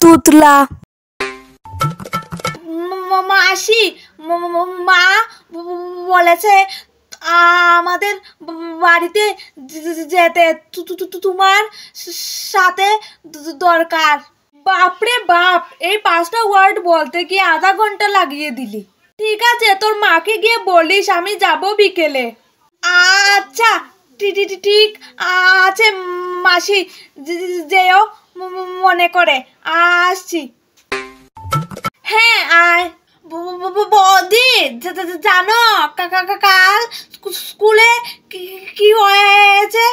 তুতলা। মাসি, মা বলেছে আমাদের বাড়িতে যেতে, তোমার সাথে দরকার। বাপরে বাপ, এই 5টা ওয়ার্ড বলতে গিয়ে আধা ঘন্টা লাগিয়ে দিলি। ঠিক আছে, তোর মাকে গিয়ে বলিস আমি যাব বিকেলে। আচ্ছা ঠিক আছে মাসি, যেও মনে করে। আসছি। হ্যাঁ আয়। বৌদি জানো কাল স্কুলে কি হয়েছে?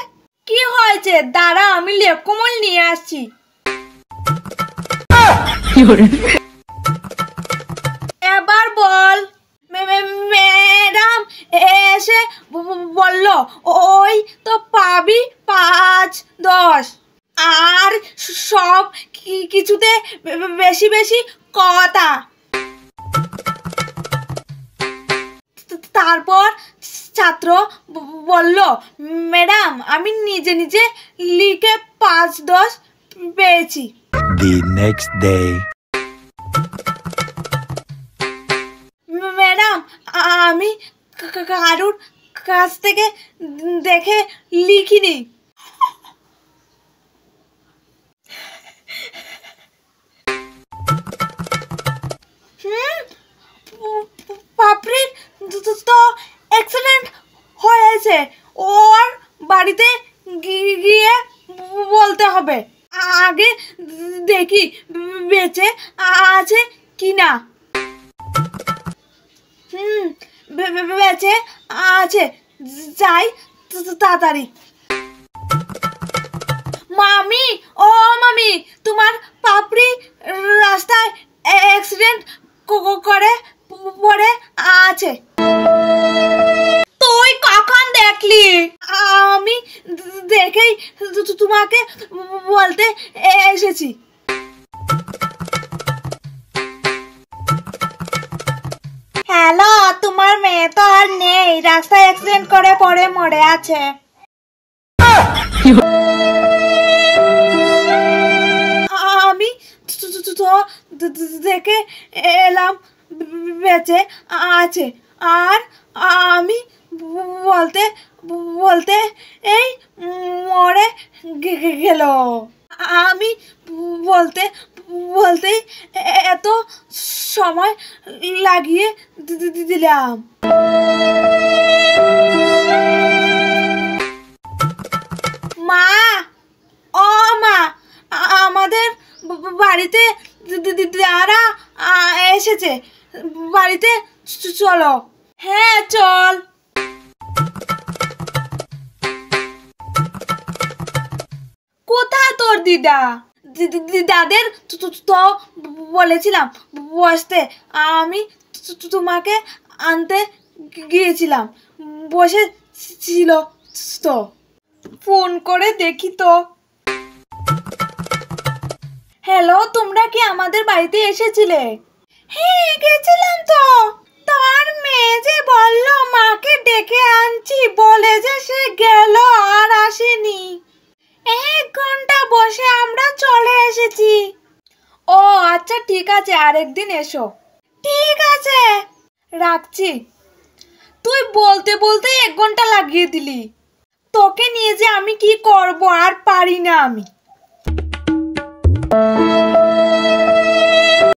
কি হয়েছে? দাঁড়া, আমি লেপকমল নিয়ে আসছি। এবার বল। ম্যাডাম এসে বলল ওই তো পাবি 5-10, আর সব কিছুতে বেশি বেশি কথা। তারপর ছাত্র বলল ম্যাডাম আমি নিজে নিজে লিখে 5-10 পেয়েছি। The next day. ম্যাডাম আমি কারুর কাছ থেকে দেখে লিখিনি। পাপড়ির তো অ্যাক্সিডেন্ট হয়েছে, ওর বাড়িতে গিয়ে বলতে হবে। আগে দেখি বেঁচে আছে কিনা। বেঁচে আছে, যাই তাড়াতাড়ি। মামি, ও মামি, তোমার পাপড়ি রাস্তায় অ্যাক্সিডেন্ট করে পড়ে আছে। তুই কখন দেখলি? আমি দেখেই তোমাকে বলতে এসেছি। হ্যালো, তোমার মেয়ে তো আর নেই, রাস্তায় অ্যাক্সিডেন্ট করে পড়ে মরে আছে। আমি তো দেখে এলাম বেঁচে আছে, আর আমি বলতে বলতে এই মরে গেল। আমি বলতে বলতেই এত সময় লাগিয়ে দিলাম। মা, ও মা, আমাদের বাড়িতে যারা এসেছে, বাড়িতে চলো। হ্যাঁ চল। কোথায় তোর দিদা? দিদাদের তো বলেছিলাম বসতে, আমি তোমাকে আনতে গিয়েছিলাম, বসে ছিল তো। ফোন করে দেখি তো। হ্যালো, তোমরা কি আমাদের বাড়িতে এসেছিলে? হ্যাঁ গেছিলাম তো। তোর মেয়ে যে বলল মাকে ডেকে আনছি বলে যে সে গেল আর আসেনি। 1 ঘন্টা বসে আমরা চলে এসেছি। ও আচ্ছা ঠিক আছে, আরেকদিন এসো। ঠিক আছে, রাখছি। তুই বলতে বলতে 1 ঘন্টা লাগিয়ে দিলি। তোকে নিয়ে যে আমি কি করব, আর পারি না আমি।